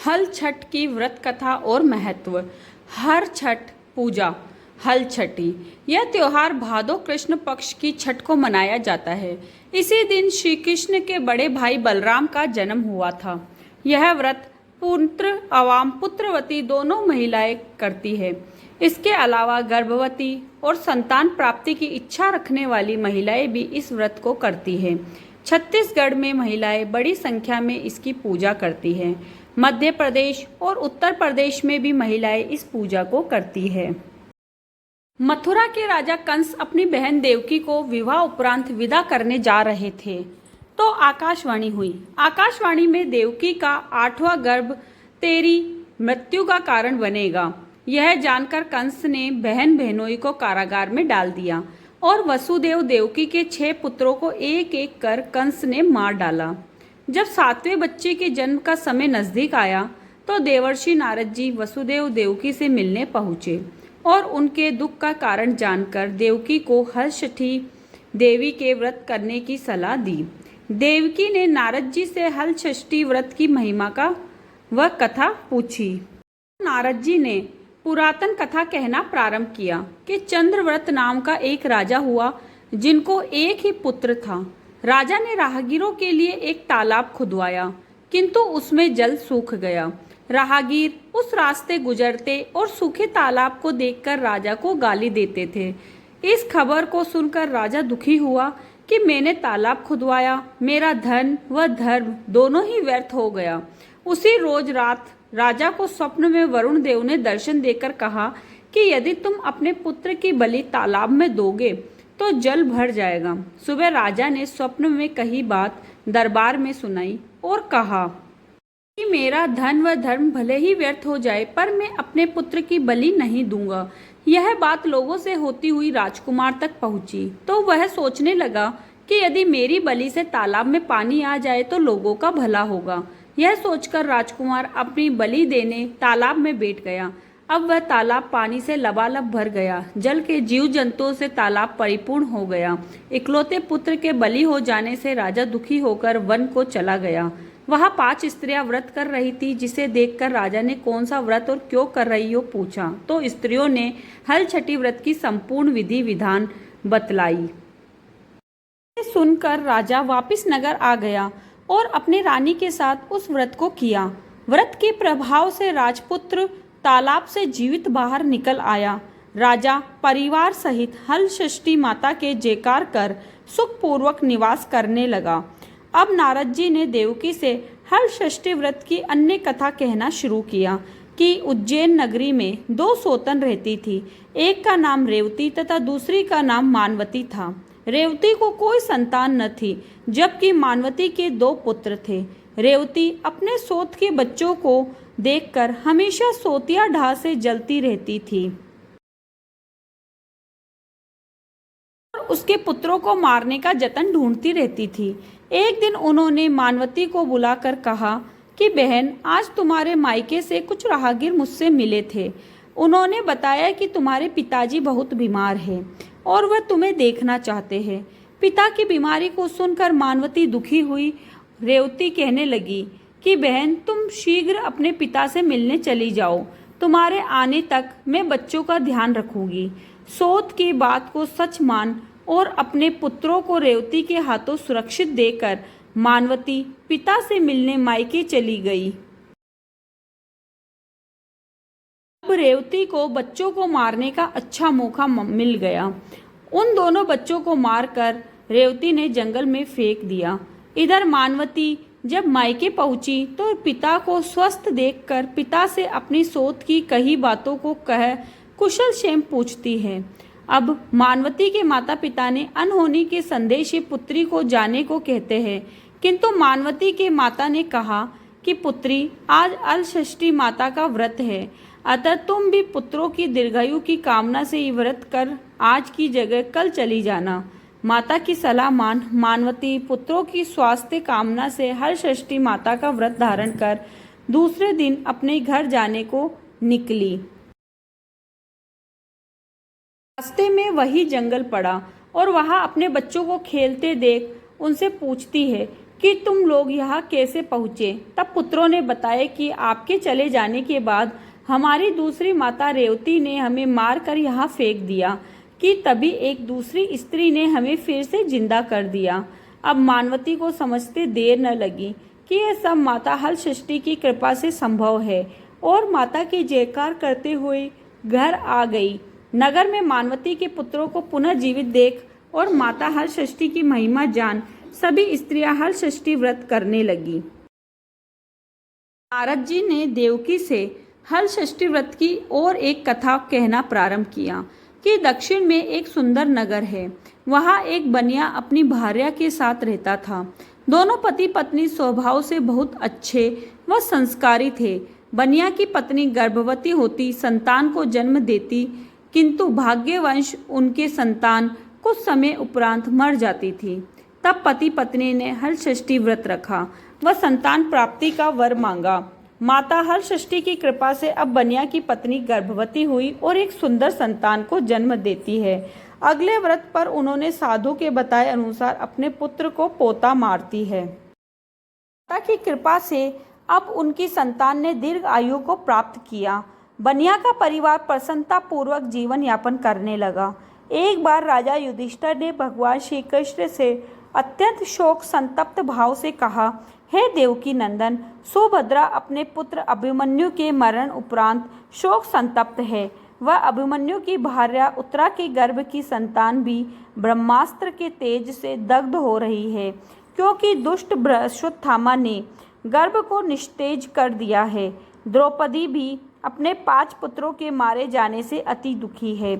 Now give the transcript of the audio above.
हल छठ की व्रत कथा और महत्व। हर छठ पूजा हल छठी। यह त्योहार भादो कृष्ण पक्ष की छठ को मनाया जाता है। इसी दिन श्री कृष्ण के बड़े भाई बलराम का जन्म हुआ था। यह व्रत पुत्र एवं पुत्रवती दोनों महिलाएं करती है। इसके अलावा गर्भवती और संतान प्राप्ति की इच्छा रखने वाली महिलाएं भी इस व्रत को करती है। छत्तीसगढ़ में महिलाएं बड़ी संख्या में इसकी पूजा करती हैं। मध्य प्रदेश और उत्तर प्रदेश में भी महिलाएं इस पूजा को करती है। मथुरा के राजा कंस अपनी बहन देवकी को विवाह उपरांत विदा करने जा रहे थे तो आकाशवाणी हुई। आकाशवाणी में देवकी का 8वां गर्भ तेरी मृत्यु का कारण बनेगा। यह जानकर कंस ने बहन बहनोई को कारागार में डाल दिया और वसुदेव देवकी के 6 पुत्रों को एक एक कर कंस ने मार डाला। जब 7वें बच्चे के जन्म का समय नजदीक आया तो देवर्षि नारद जी वसुदेव देवकी से मिलने पहुंचे और उनके दुख का कारण जानकर देवकी को हलषठी देवी के व्रत करने की सलाह दी। देवकी ने नारद जी से हलषष्ठी व्रत की महिमा का वह कथा पूछी। नारद जी ने पुरातन कथा कहना प्रारंभ किया कि चंद्रव्रत नाम का एक राजा हुआ जिनको एक ही पुत्र था। राजा ने राहगीरों के लिए एक तालाब खुदवाया किंतु उसमें जल सूख गया। राहगीर उस रास्ते गुजरते और सूखे तालाब को देखकर राजा को गाली देते थे। इस खबर को सुनकर राजा दुखी हुआ कि मैंने तालाब खुदवाया, मेरा धन व धर्म दोनों ही व्यर्थ हो गया। उसी रोज रात राजा को स्वप्न में वरुण देव ने दर्शन देकर कहा कि यदि तुम अपने पुत्र की बलि तालाब में दोगे तो जल भर जाएगा। सुबह राजा ने स्वप्न में कही बात दरबार में सुनाई और कहा कि मेरा धन व धर्म भले ही व्यर्थ हो जाए पर मैं अपने पुत्र की बलि नहीं दूंगा। यह बात लोगों से होती हुई राजकुमार तक पहुंची तो वह सोचने लगा कि यदि मेरी बलि से तालाब में पानी आ जाए तो लोगों का भला होगा। यह सोचकर राजकुमार अपनी बलि देने तालाब में बैठ गया। अब वह तालाब पानी से लबालब भर गया। जल के जीव जंतुओं से तालाब परिपूर्ण हो गया। इकलौते पुत्र के बलि हो जाने से राजा दुखी होकर वन को चला गया। वहां 5 स्त्रियां व्रत कर रही थी जिसे देखकर राजा ने कौन सा व्रत और क्यों कर रही हो पूछा तो स्त्रियों ने हलछठी व्रत की संपूर्ण विधि विधान बतलाई। सुनकर राजा वापिस नगर आ गया और अपनी रानी के साथ उस व्रत को किया। व्रत के प्रभाव से राजपुत्र तालाब से जीवित बाहर निकल आया। राजा परिवार सहित हलषष्ठी माता के जयकार कर सुखपूर्वक निवास करने लगा। अब नारद जी ने देवकी से हलषष्ठी व्रत की अन्य कथा कहना शुरू किया कि उज्जैन नगरी में 2 सौतन रहती थी। एक का नाम रेवती तथा दूसरी का नाम मानवती था। रेवती को कोई संतान न थी जबकि मानवती के 2 पुत्र थे। रेवती अपने सोत के बच्चों को देखकर हमेशा सोतिया ढाह से जलती रहती थी और उसके पुत्रों को मारने का जतन ढूंढती रहती थी। एक दिन उन्होंने मानवती को बुलाकर कहा कि बहन, आज तुम्हारे मायके से कुछ राहगीर मुझसे मिले थे। उन्होंने बताया कि तुम्हारे पिताजी बहुत बीमार हैं और वह तुम्हें देखना चाहते हैं। पिता की बीमारी को सुनकर मानवती दुखी हुई। रेवती कहने लगी कि बहन, तुम शीघ्र अपने पिता से मिलने चली जाओ। तुम्हारे आने तक मैं बच्चों का ध्यान रखूंगी। सोत की बात को सच मान और अपने पुत्रों को रेवती के हाथों सुरक्षित देकर मानवती पिता से मिलने मायके चली गई। अब रेवती को बच्चों को मारने का अच्छा मौका मिल गया। उन दोनों बच्चों को मारकर रेवती ने जंगल में फेंक दिया। इधर मानवती जब मायके पहुंची तो पिता को स्वस्थ देखकर पिता से अपनी सोत की कही बातों को कह कुशल क्षेम पूछती है। अब मानवती के माता पिता ने अनहोनी के संदेश पुत्री को जाने को कहते हैं किंतु मानवती के माता ने कहा कि पुत्री, आज हलषष्ठी माता का व्रत है, अतः तुम भी पुत्रों की दीर्घायु की कामना से ये व्रत कर आज की जगह कल चली जाना। माता की सलाह मान मानवती पुत्रों की स्वास्थ्य कामना से हलषष्ठी माता का व्रत धारण कर दूसरे दिन अपने घर जाने को निकली। रास्ते में वही जंगल पड़ा और वहां अपने बच्चों को खेलते देख उनसे पूछती है कि तुम लोग यहाँ कैसे पहुँचे। तब पुत्रों ने बताया कि आपके चले जाने के बाद हमारी दूसरी माता रेवती ने हमें मारकर यहाँ फेंक दिया कि तभी एक दूसरी स्त्री ने हमें फिर से जिंदा कर दिया। अब मानवती को समझते देर न लगी कि यह सब माता हलषष्ठी की कृपा से संभव है और माता की जयकार करते हुए घर आ गई। नगर में मानवती के पुत्रों को पुनः जीवित देख और माता हलषष्ठी की महिमा जान सभी स्त्रियां हलषष्ठी व्रत करने लगी। नारद जी ने देवकी से हलषष्ठी व्रत की और एक कथा कहना प्रारंभ किया कि दक्षिण में एक सुंदर नगर है। वहाँ एक बनिया अपनी भार्या के साथ रहता था। दोनों पति पत्नी स्वभाव से बहुत अच्छे व संस्कारी थे। बनिया की पत्नी गर्भवती होती संतान को जन्म देती, किंतु भाग्यवश उनके संतान कुछ समय उपरांत मर जाती थी। तब पति पत्नी ने हलषष्ठी व्रत रखा व संतान प्राप्ति का वर मांगा। माता हलषष्ठी की कृपा से अब बनिया की पत्नी गर्भवती हुई और एक सुंदर संतान को जन्म देती है। अगले व्रत पर उन्होंने साधु के बताए अनुसार अपने पुत्र को पोता मारती है। माता की कृपा से अब उनकी संतान ने दीर्घ आयु को प्राप्त किया। बनिया का परिवार प्रसन्नता पूर्वक जीवन यापन करने लगा। एक बार राजा युधिष्ठिर ने भगवान श्री कृष्ण से अत्यंत शोक संतप्त भाव से कहा, हे देवकी नंदन, सुभद्रा अपने पुत्र अभिमन्यु के मरण उपरांत शोक संतप्त है। वह अभिमन्यु की भार्या उत्तरा के गर्भ की संतान भी ब्रह्मास्त्र के तेज से दग्ध हो रही है, क्योंकि दुष्ट अश्वत्थामा ने गर्भ को निस्तेज कर दिया है। द्रौपदी भी अपने 5 पुत्रों के मारे जाने से अति दुखी है।